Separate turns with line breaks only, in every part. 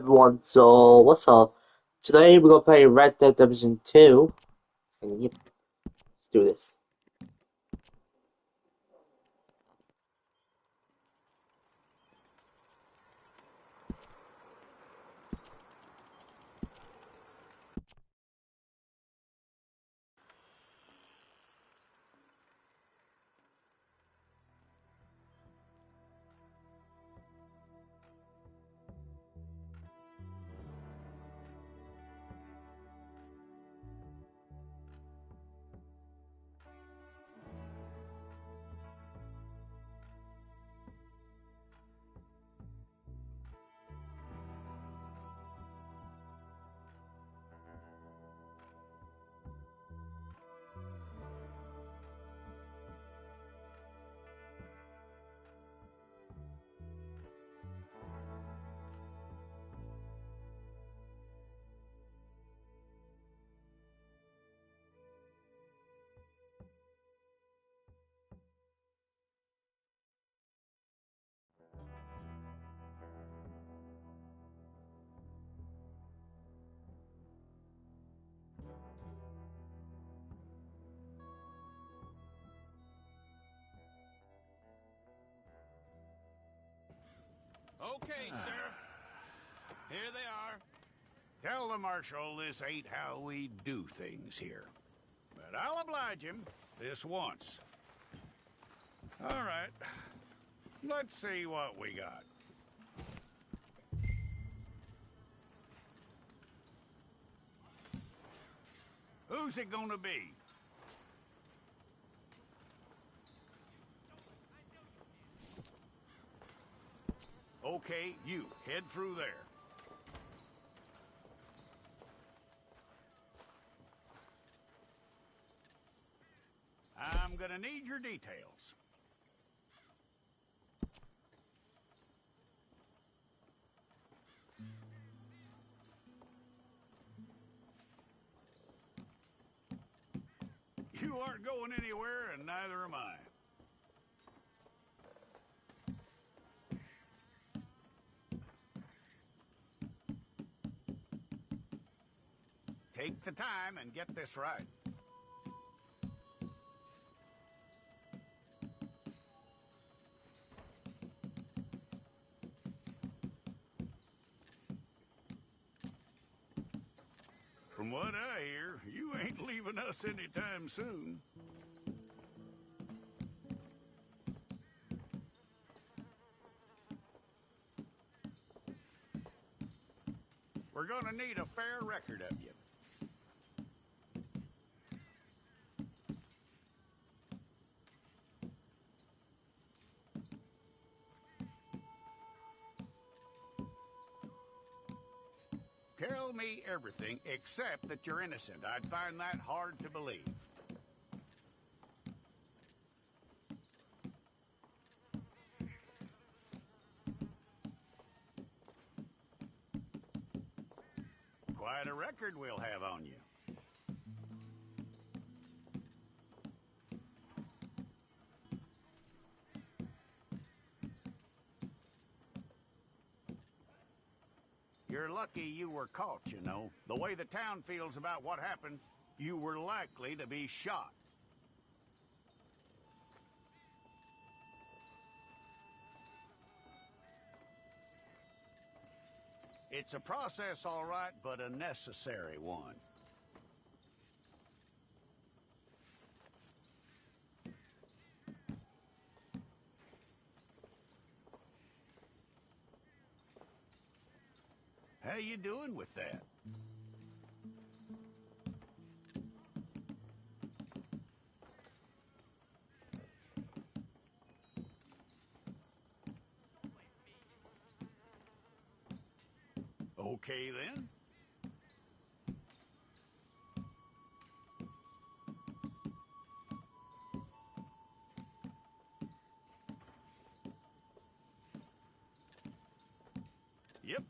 Everyone, so what's up? Today we're gonna play Red Dead Redemption 2, and yep, let's do this.
Okay, Sheriff. Here they are.
Tell the Marshal this ain't how we do things here. But I'll oblige him this once. All right. Let's see what we got. Who's it gonna be? Okay, you. Head through there. I'm gonna need your details. You aren't going anywhere, and neither am I. Take the time and get this right. From what I hear, you ain't leaving us anytime soon. We're gonna need a fair record of you. Tell me everything except that you're innocent. I'd find that hard to believe. Quite a record we'll have on you. You're lucky you were caught, you know. The way the town feels about what happened, you were likely to be shot. It's a process, all right, but a necessary one. How you doing with that? Okay, then. Yep.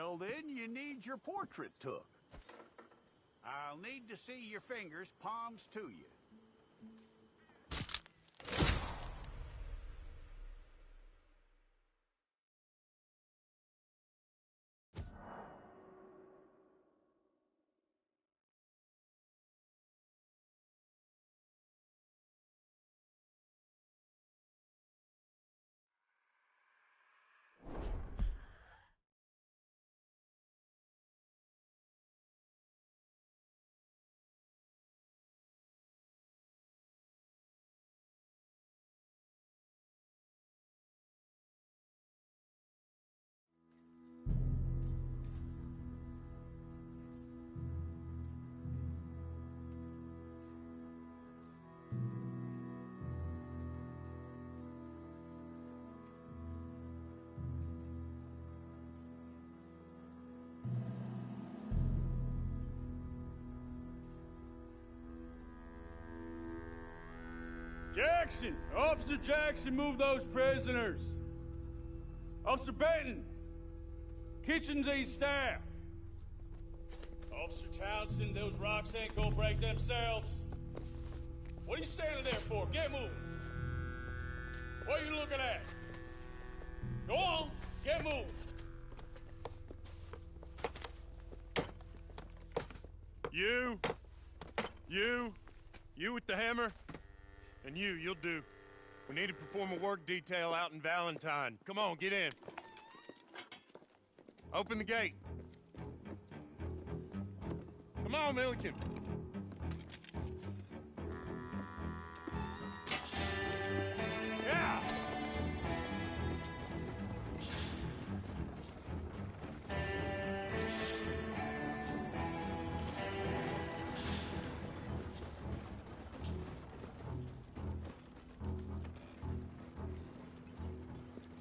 Well, then you need your portrait took. I'll need to see your fingers, palms to you.
Jackson! Officer Jackson, move those prisoners! Officer Benton! Kitchens ain't staff! Officer Townsend, those rocks ain't gonna break themselves. What are you standing there for? Get moving! What are you looking at? Go on, get moving!
You with the hammer? And you'll do. We need to perform a work detail out in Valentine. Come on, get in. Open the gate. Come on, Milliken. Yeah!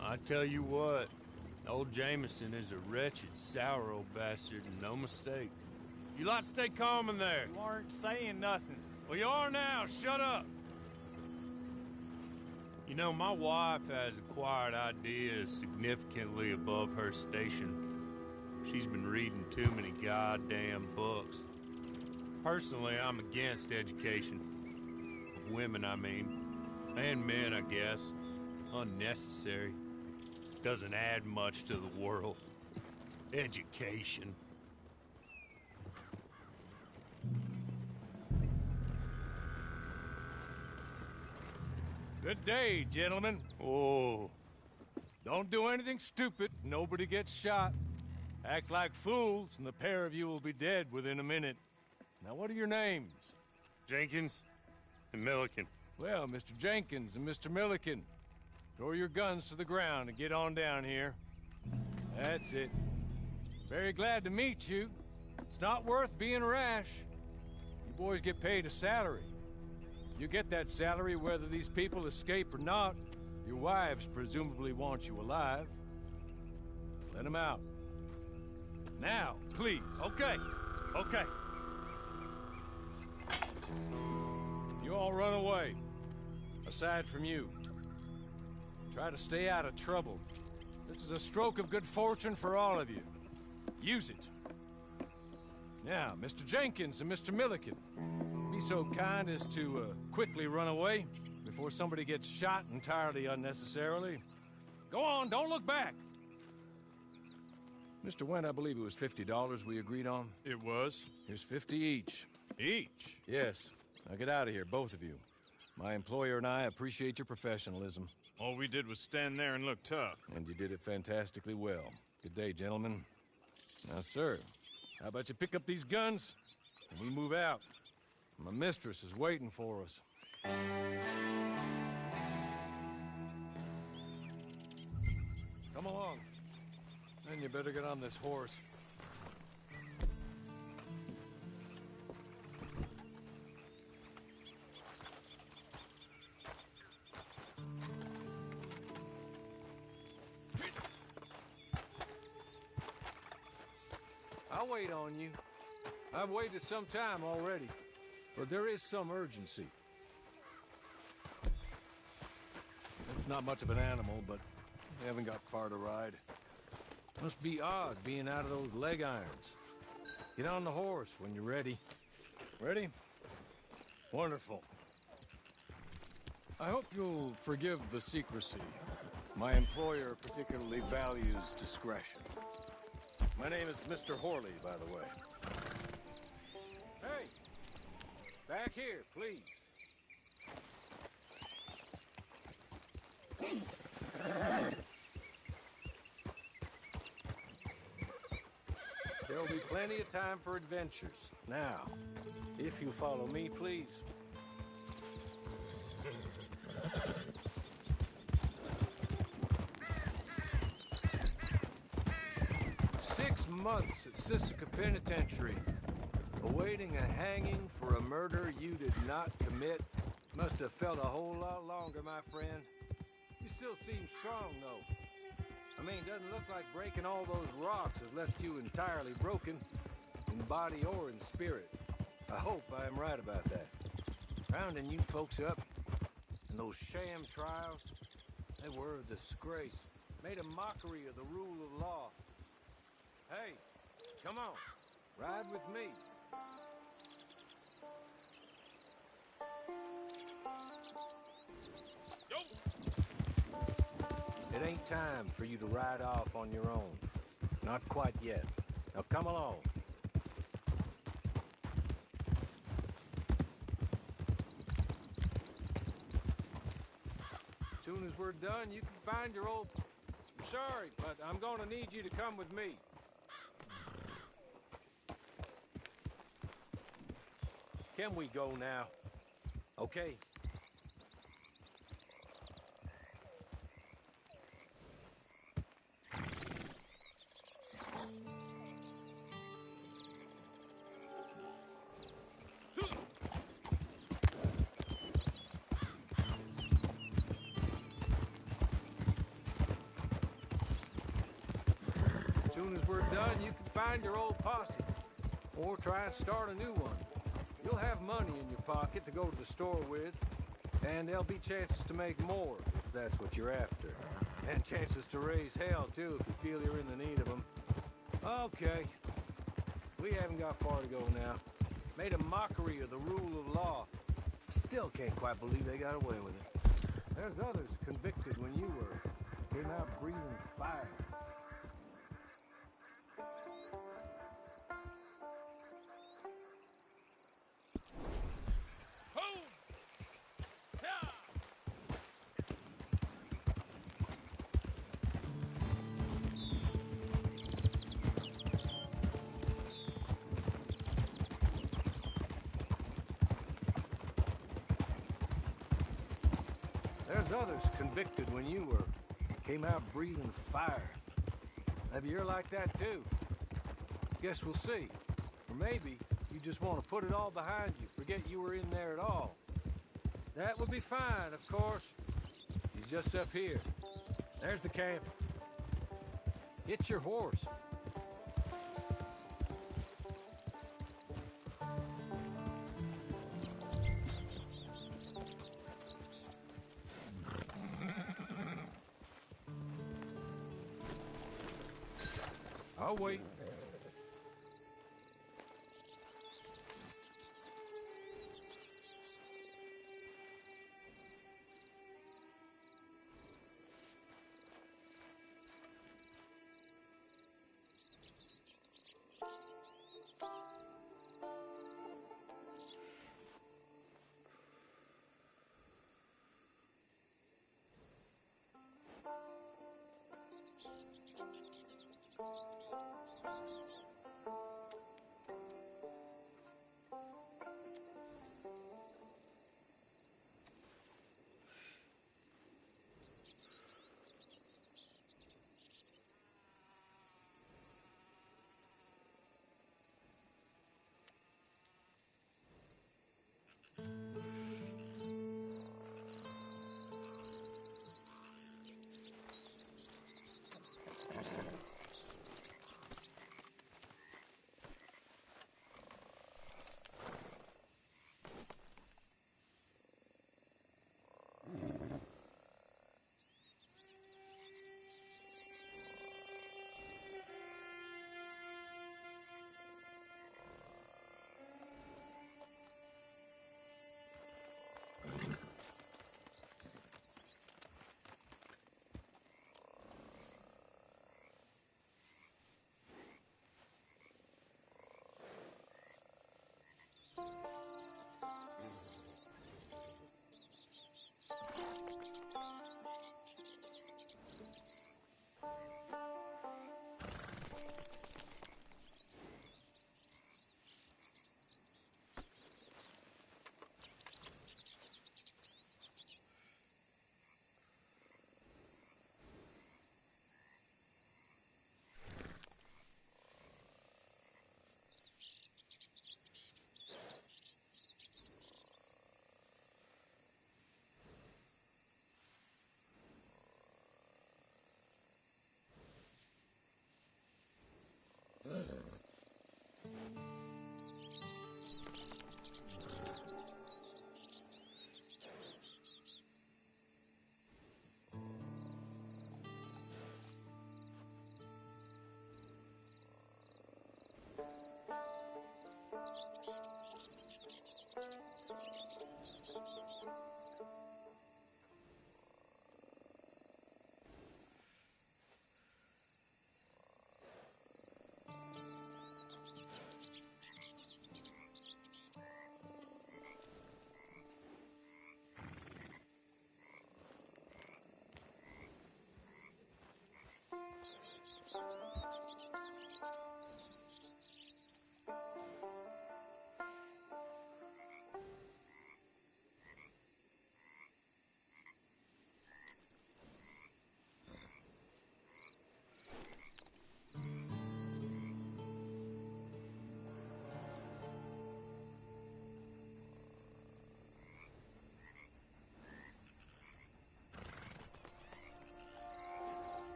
I tell you what, old Jameson is a wretched, sour old bastard, and no mistake. You lot stay calm in there.
You aren't saying nothing.
Well, you are now. Shut up. You know, my wife has acquired ideas significantly above her station. She's been reading too many goddamn books. Personally, I'm against education. Of women, I mean. And men, I guess. Unnecessary. Doesn't add much to the world. Education.
Good day, gentlemen.
Oh.
Don't do anything stupid. Nobody gets shot. Act like fools, and the pair of you will be dead within a minute. Now, what are your names?
Jenkins and Milliken.
Well, Mr. Jenkins and Mr. Milliken, throw your guns to the ground and get on down here. That's it. Very glad to meet you. It's not worth being rash. You boys get paid a salary. You get that salary whether these people escape or not. Your wives presumably want you alive. Let them out. Now, please.
Okay.
You all run away. Aside from you. Try to stay out of trouble. This is a stroke of good fortune for all of you. Use it. Now, Mr. Jenkins and Mr. Milliken, be so kind as to quickly run away before somebody gets shot entirely unnecessarily. Go on, don't look back. Mr. Wendt, I believe it was $50 we agreed on.
It was.
Here's 50 each.
Each?
Yes. Now get out of here, both of you. My employer and I appreciate your professionalism.
All we did was stand there and look tough.
And you did it fantastically well. Good day, gentlemen. Now, sir, how about you pick up these guns and we move out? My mistress is waiting for us. Come along. Then you better get on this horse. I'll wait on you. I've waited some time already, but there is some urgency. It's not much of an animal, but we haven't got far to ride. Must be odd being out of those leg irons. Get on the horse when you're ready. Ready? Wonderful. I hope you'll forgive the secrecy. My employer particularly values discretion. My name is Mr. Horley, by the way. Hey! Back here, please. There'll be plenty of time for adventures. Now, if you follow me, please. 6 months at Sisika Penitentiary, awaiting a hanging for a murder you did not commit. Must have felt a whole lot longer, my friend. You still seem strong, though. I mean, doesn't look like breaking all those rocks has left you entirely broken, in body or in spirit. I hope I am right about that. Rounding you folks up, and those sham trials, they were a disgrace. Made a mockery of the rule of law. Hey, come on, ride with me. It ain't time for you to ride off on your own. Not quite yet. Now come along. As soon as we're done, you can find your old... Sorry, but I'm gonna need you to come with me. Can we go now? Okay. As soon as we're done, you can find your old posse. Or try and start a new one. You'll have money in your pocket to go to the store with, and there'll be chances to make more, if that's what you're after. And chances to raise hell, too, if you feel you're in the need of them. Okay. We haven't got far to go now. Made a mockery of the rule of law. Still can't quite believe they got away with it. There's others convicted when you were. Came out breathing fire. There's others convicted when you were. Came out breathing fire. Maybe you're like that too. Guess we'll see. Or maybe you just want to put it all behind you, forget you were in there at all. That would be fine, of course. He's just up here. There's the camp. Get your horse. I'll wait.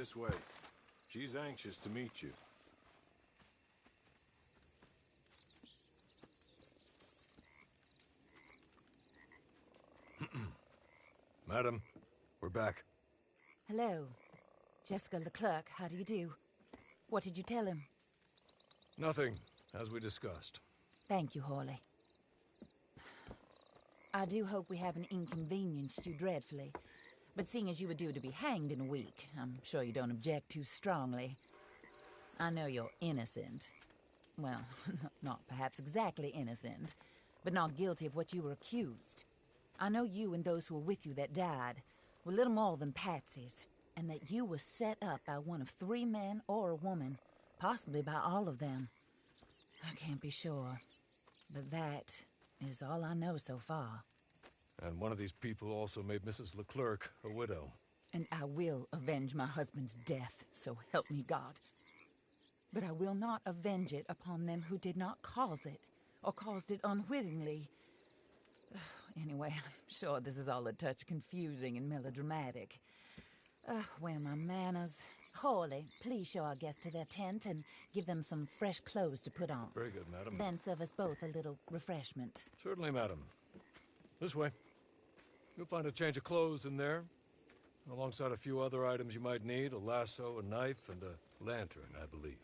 this way. She's anxious to meet you. Madam, we're back.
Hello. Jessica Leclerc, how do you do? What did you tell him?
Nothing, as we discussed.
Thank you, Hawley. I do hope we haven't inconvenienced you dreadfully. But seeing as you were due to be hanged in a week, I'm sure you don't object too strongly. I know you're innocent. Well, not perhaps exactly innocent, but not guilty of what you were accused. I know you and those who were with you that died were little more than patsies, and that you were set up by one of 3 men or a woman, possibly by all of them. I can't be sure, but that is all I know so far.
And one of these people also made Mrs. Leclerc a widow.
And I will avenge my husband's death, so help me God. But I will not avenge it upon them who did not cause it, or caused it unwittingly. Anyway, I'm sure this is all a touch confusing and melodramatic. Where are my manners? Hawley, please show our guests to their tent and give them some fresh clothes to put on.
Very good, madam.
Then serve us both a little refreshment.
Certainly, madam. This way. You'll find a change of clothes in there, alongside a few other items you might need, a lasso, a knife, and a lantern, I believe.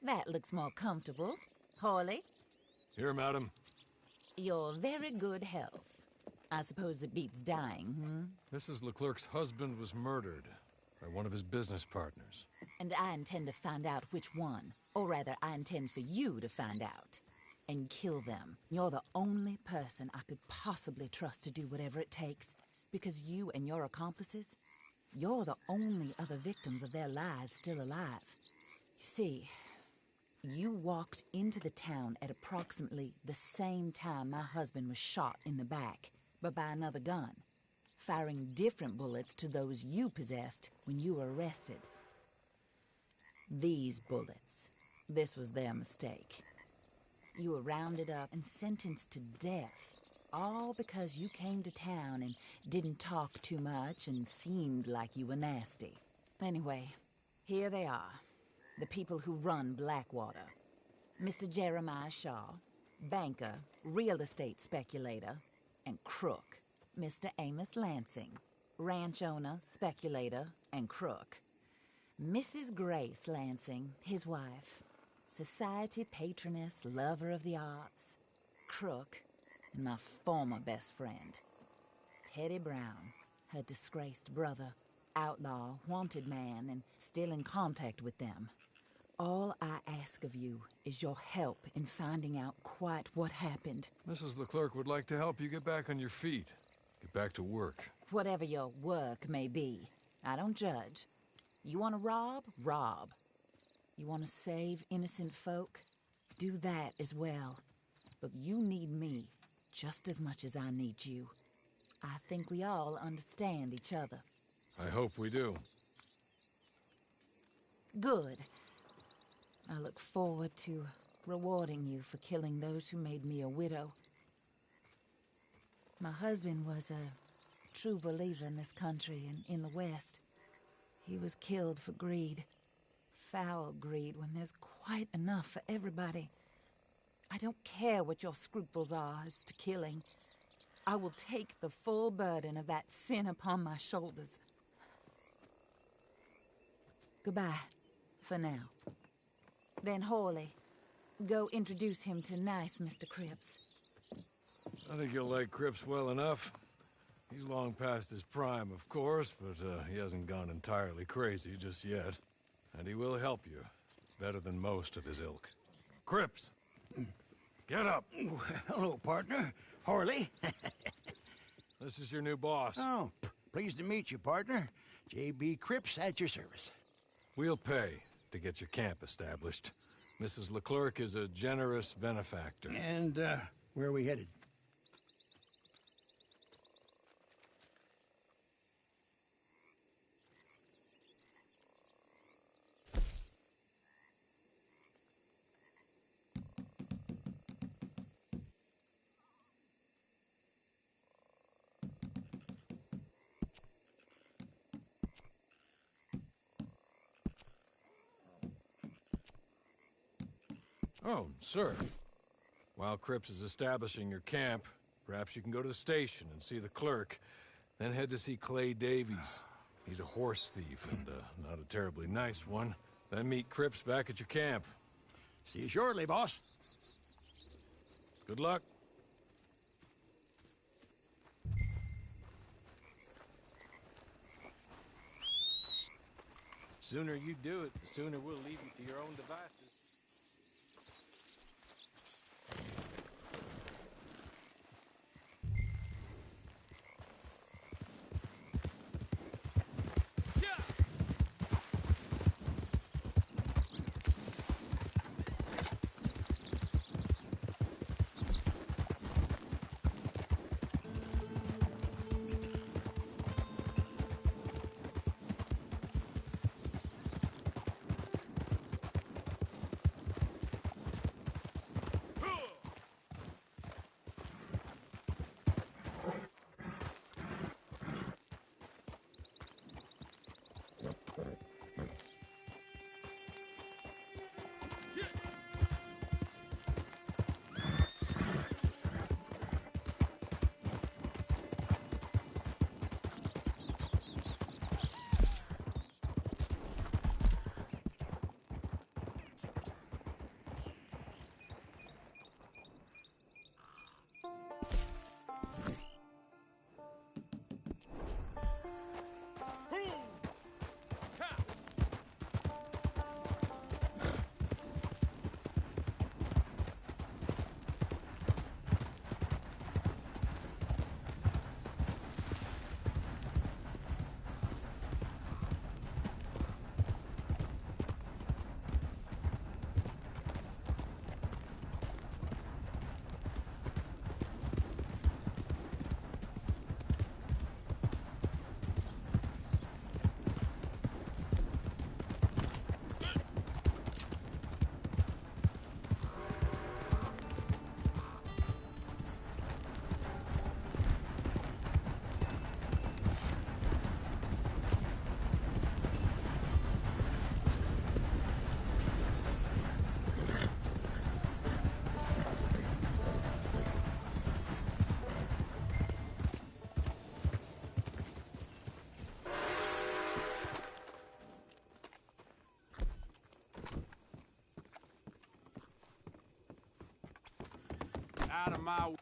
That looks more comfortable. Hawley,
Here, madam.
your very good health. I suppose it beats dying,
Mrs. Leclerc's husband was murdered by one of his business partners.
And I intend to find out which one. Or rather, I intend for you to find out. And kill them. You're the only person I could possibly trust to do whatever it takes. Because you and your accomplices, you're the only other victims of their lies still alive. You see, you walked into the town at approximately the same time my husband was shot in the back, but by another gun. firing different bullets to those you possessed when you were arrested. These bullets, this was their mistake. You were rounded up and sentenced to death, all because you came to town and didn't talk too much and seemed like you were nasty. Anyway, here they are, the people who run Blackwater. Mr. Jeremiah Shaw, banker, real estate speculator, and crook. Mr. Amos Lansing, ranch owner, speculator, and crook. Mrs. Grace Lansing, his wife, society patroness, lover of the arts, crook, and my former best friend. Teddy Brown, her disgraced brother, outlaw, wanted man, and still in contact with them. All I ask of you is your help in finding out quite what happened.
Mrs. Leclerc would like to help you get back on your feet. Get back to work.
Whatever your work may be, I don't judge. You want to rob? Rob. You want to save innocent folk? Do that as well. But you need me just as much as I need you. I think we all understand each other.
I hope we do.
Good. I look forward to rewarding you for killing those who made me a widow. My husband was a true believer in this country and in the West. He was killed for greed. Foul greed when there's quite enough for everybody. I don't care what your scruples are as to killing. I will take the full burden of that sin upon my shoulders. Goodbye, for now. Then Hawley, go introduce him to nice Mr. Cripps.
I think you'll like Cripps well enough. He's long past his prime, of course, but he hasn't gone entirely crazy just yet. And he will help you, better than most of his ilk. Cripps! Get up!
Hello, partner. Harley.
This is your new boss.
Oh, pleased to meet you, partner. J.B. Cripps at your service.
We'll pay to get your camp established. Mrs. Leclerc is a generous benefactor.
And, where are we headed?
Oh, sir. While Cripps is establishing your camp, perhaps you can go to the station and see the clerk, then head to see Clay Davies. He's a horse thief, and not a terribly nice one. Then meet Cripps back at your camp.
See you shortly, boss.
Good luck.
Sooner you do it, the sooner we'll leave you to your own devices.
Out of my way.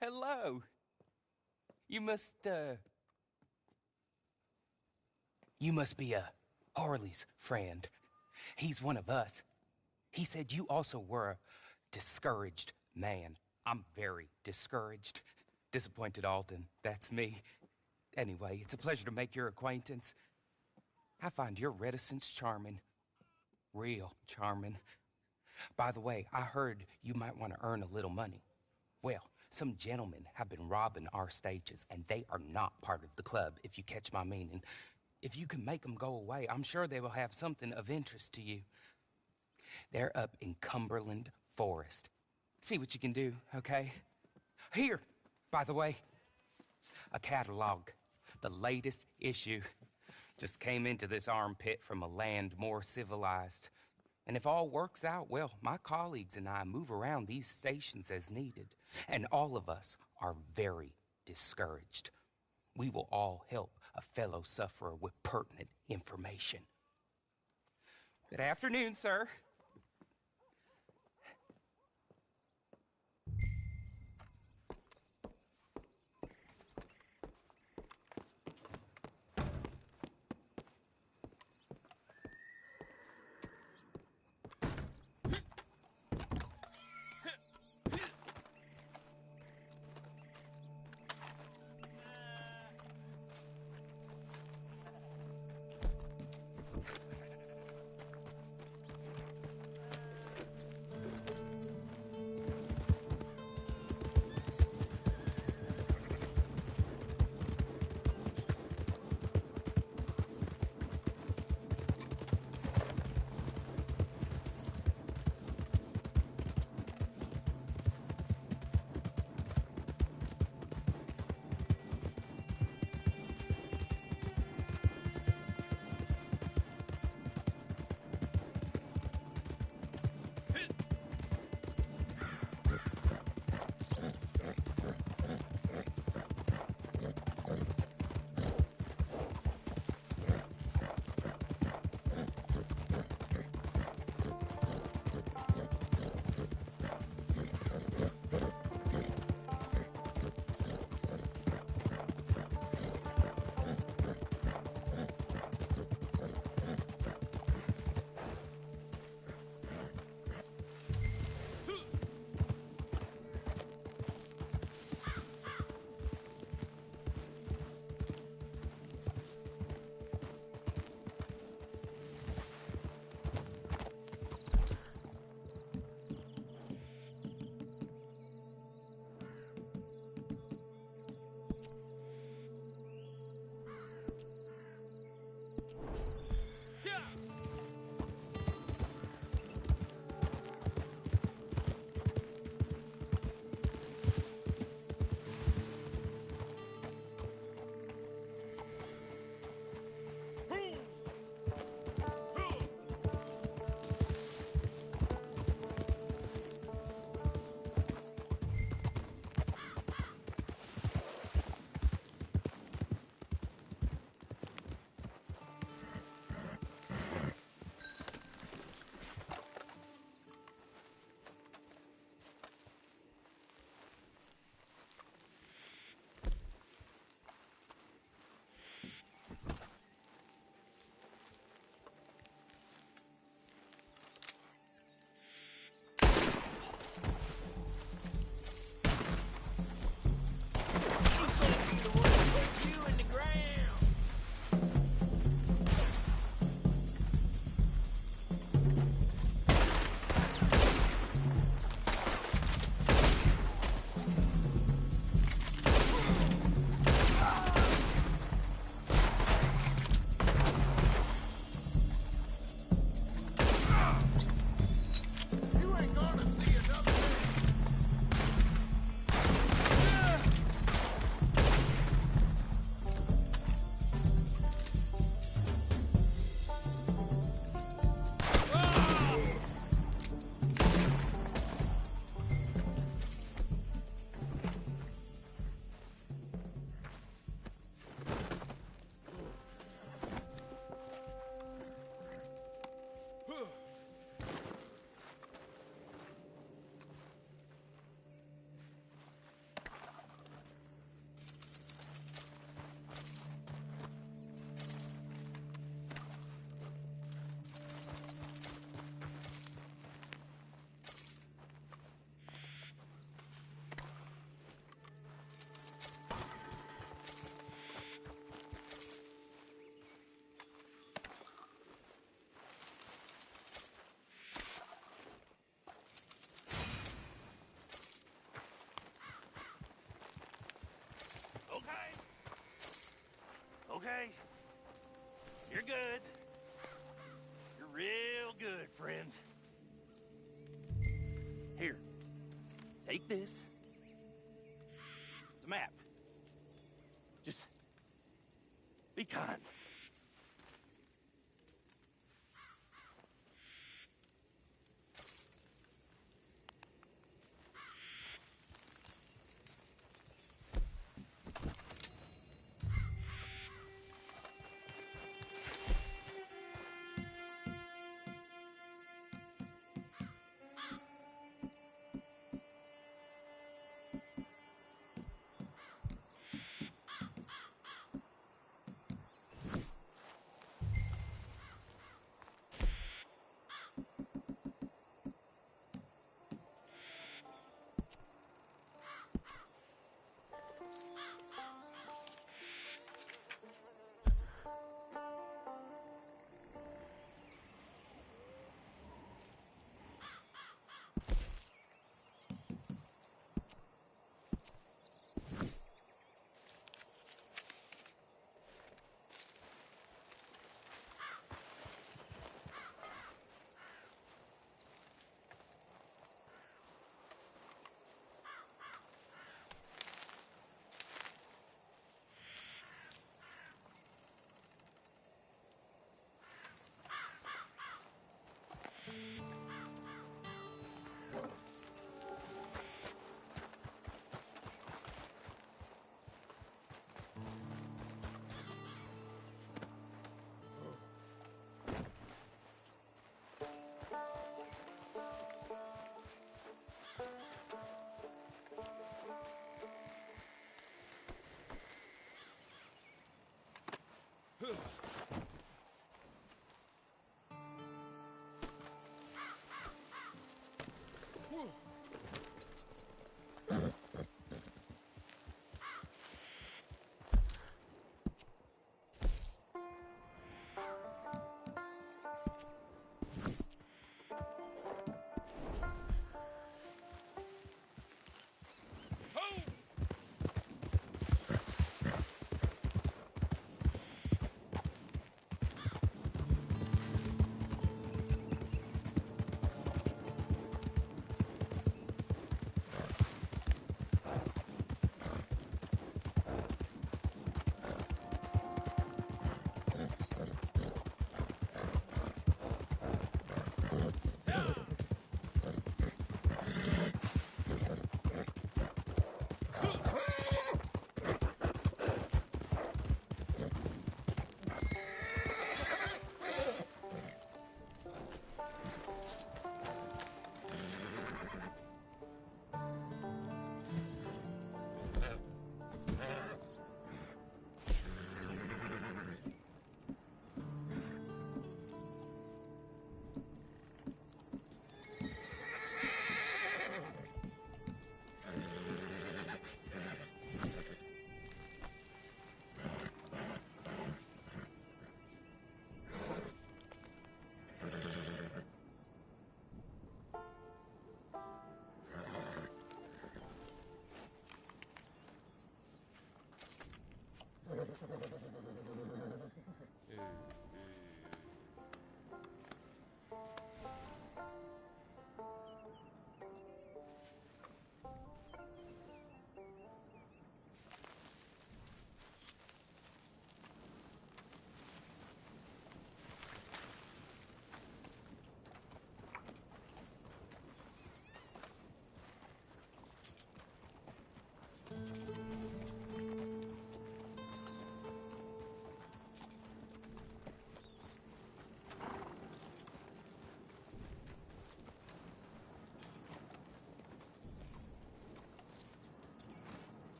Hello. You must be, Harley's friend. He's one of us. He said you also were a discouraged man. I'm very discouraged. Disappointed Alden, that's me. Anyway, it's a pleasure to make your acquaintance. I find your reticence charming. Real charming. By the way, I heard you might want to earn a little money. Well, some gentlemen have been robbing our stages, and they are not part of the club, if you catch my meaning. If you can make them go away, I'm sure they will have something of interest to you. They're up in Cumberland Forest. See what you can do, okay? Here, by the way, a catalog. The latest issue. Just came into this armpit from a land more civilized. And if all works out, well, my colleagues and I move around these stations as needed. And all of us are very discouraged. We will all help a fellow sufferer with pertinent information. Good afternoon, sir.
Take this. It's a map. Just be kind.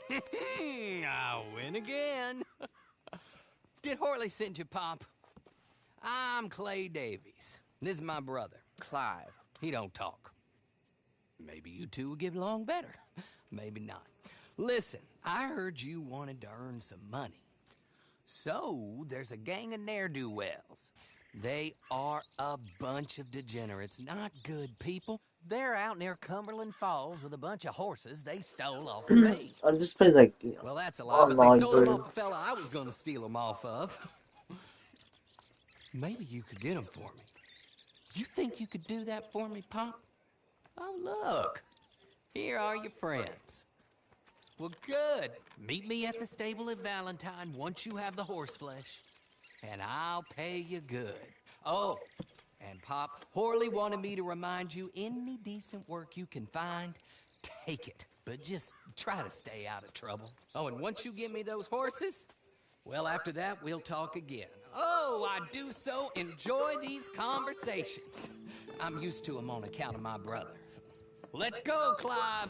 I win again. Did Horley send you, Pop? I'm Clay Davies. This is my brother, Clive. He don't talk. Maybe you two will get along better. Maybe not. Listen, I heard you wanted to earn some money. So, there's a gang of ne'er-do-wells. They are a bunch of degenerates, not good people. They're out near Cumberland Falls with a bunch of horses they stole off of me.
I'm just playing like
Well, that's a lie, but they
online
stole them
version.
off a fella I was gonna steal them off of. Maybe you could get them for me. You think you could do that for me, Pop? Oh, look. Here are your friends. Well, good. Meet me at the stable at Valentine once you have the horse flesh, and I'll pay you good. Oh, and Pop, Horley wanted me to remind you, any decent work you can find, take it. But just try to stay out of trouble. Oh, and once you give me those horses, well, after that, we'll talk again. Oh, I do so enjoy these conversations. I'm used to them on account of my brother. Let's go, Clive.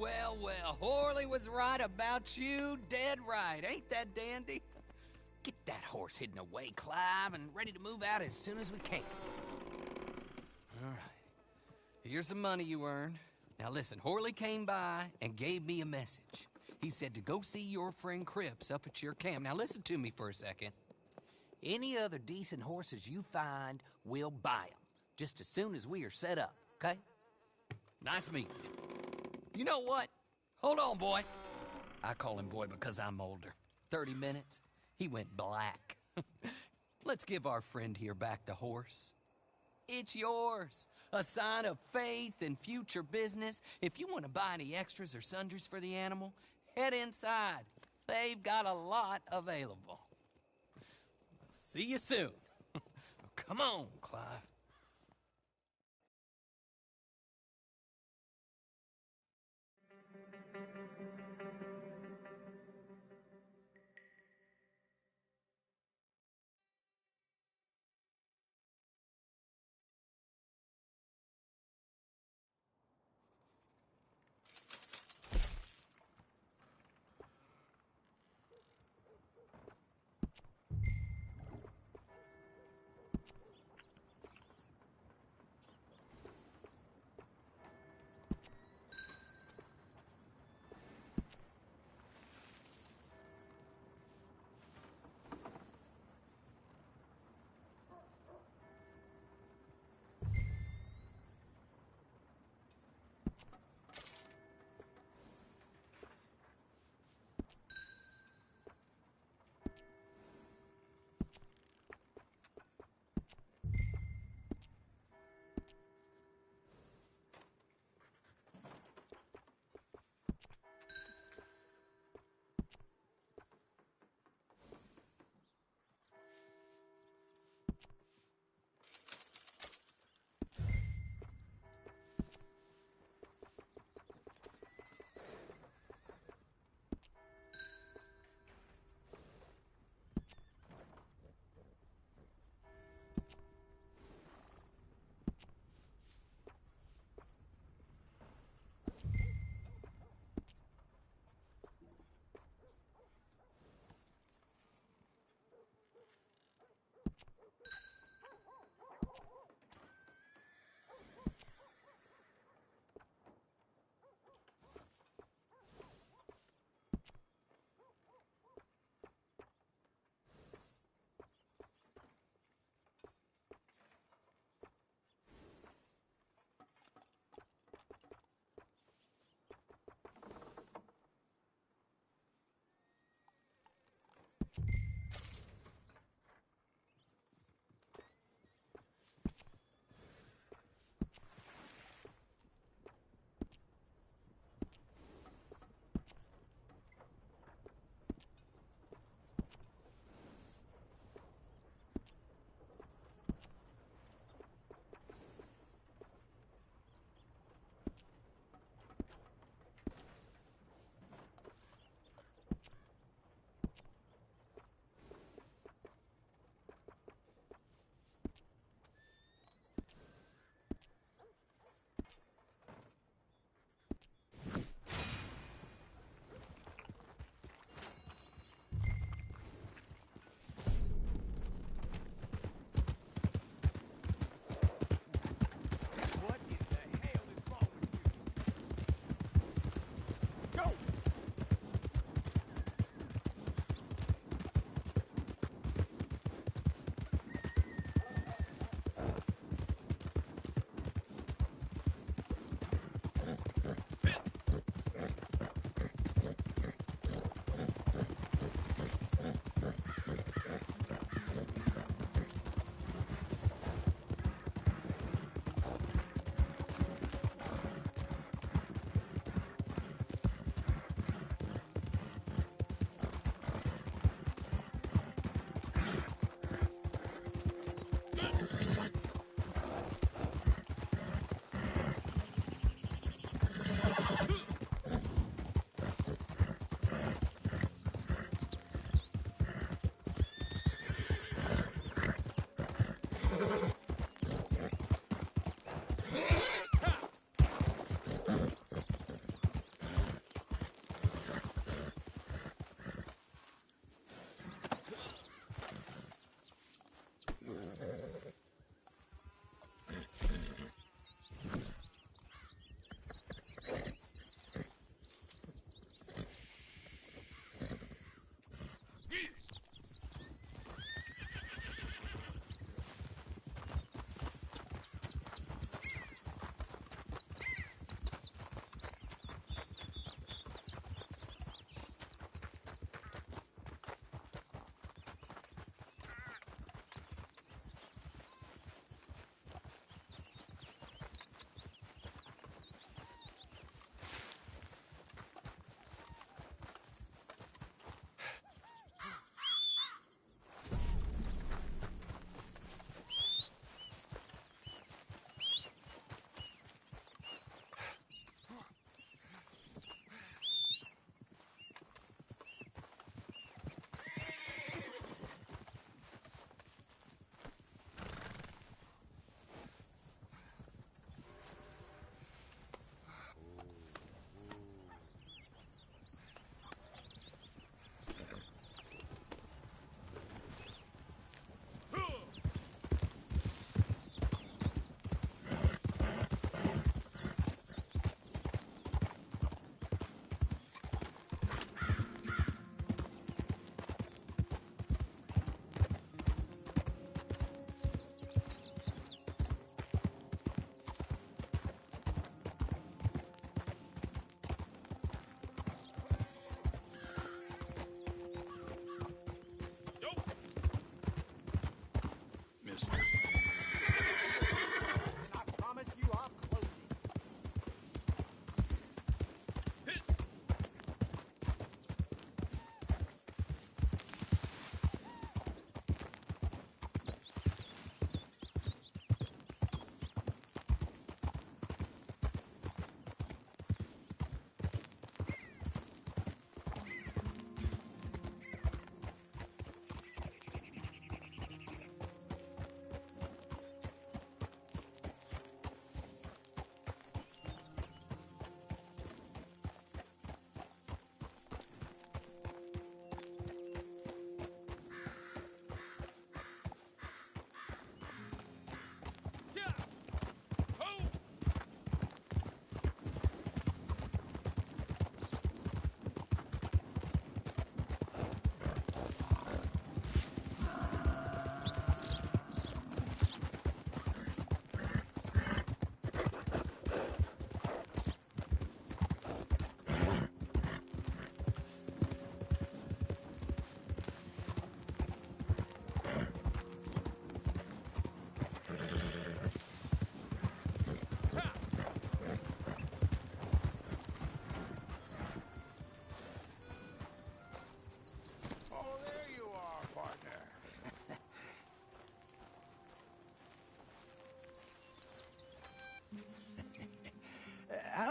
Well. Horley was right about you, dead right. Ain't that dandy? Get that horse hidden away, Clive, and ready to move out as soon as we can. All right. Here's the money you earned. Now listen, Horley came by and gave me a message. He said to go see your friend Cripps up at your camp. Now listen to me for a second. Any other decent horses you find, we'll buy them. Just as soon as we are set up, okay? Nice meeting you. You know what? Hold on, boy. I call him boy because I'm older. 30 minutes, he went black. Let's give our friend here back the horse. It's yours. A sign of faith and future business. If you want to buy any extras or sundries for the animal, head inside. They've got a lot available. See you soon. Come on, Clive.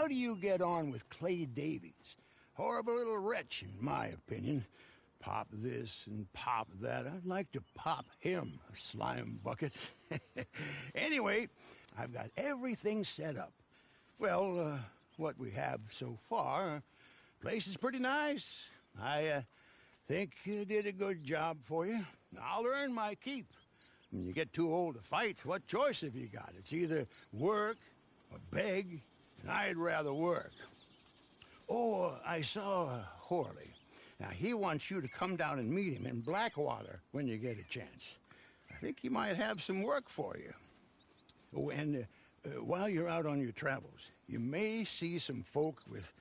how do you get on with Clay Davies? Horrible little wretch, in my opinion. Pop this and pop that. I'd like to pop him, a slime bucket. Anyway, I've got everything set up. Well, what we have so far, place is pretty nice. I think you did a good job for you. I'll earn my keep. When you get too old to fight, what choice have you got? It's either work or beg, and I'd rather work. Oh, I saw Horley. Now, he wants you to come down and meet him in Blackwater when you get a chance. I think he might have some work for you. Oh, and while you're out on your travels, you may see some folk with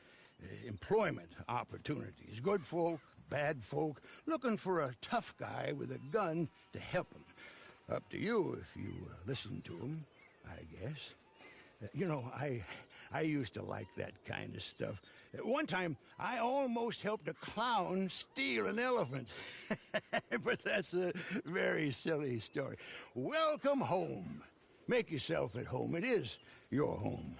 employment opportunities. Good folk, bad folk, looking for a tough guy with a gun to help them. Up to you if you listen to them, I guess. You know, I used to like that kind of stuff. One time, I almost helped a clown steal an elephant. But that's a very silly story. Welcome home. Make yourself at home. It is your home.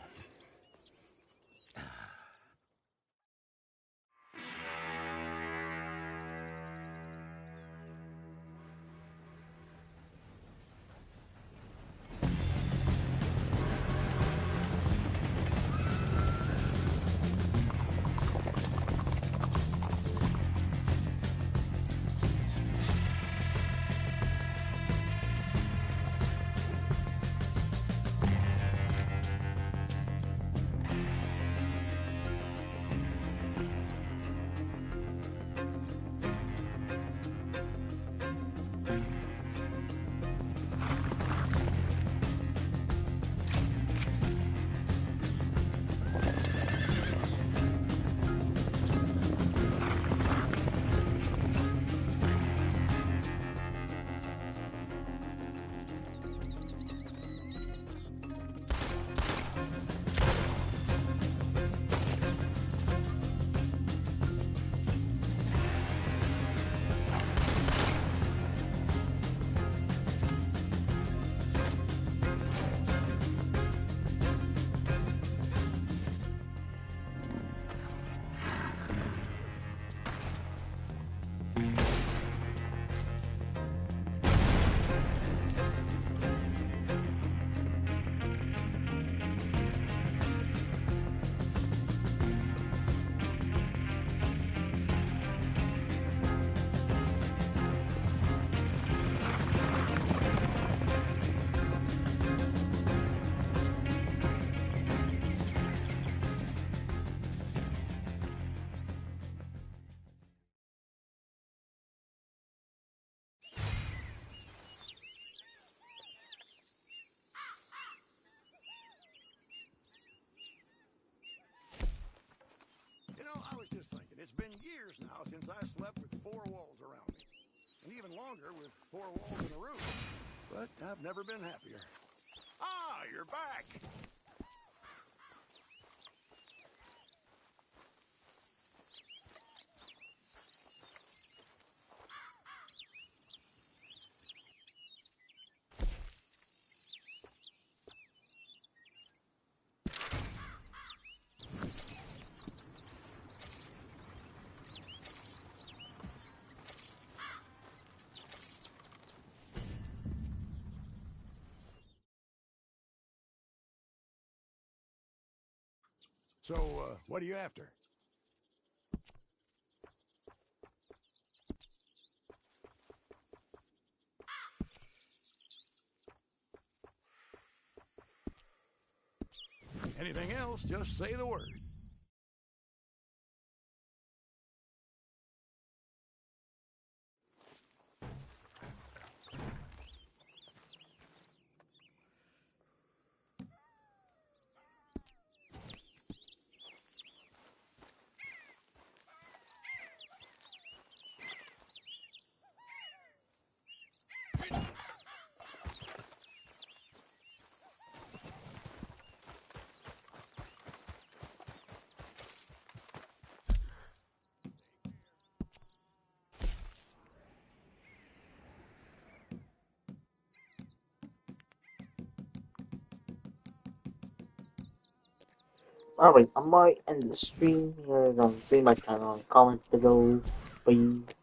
I was just thinking, it's been years now since I slept with four walls around me. And even longer with four walls and a roof. But I've never been happier. Ah, you're back! So, what are you after? Anything else, just say the word.
Alright, I might end the stream here. See my channel, comment below. Bye.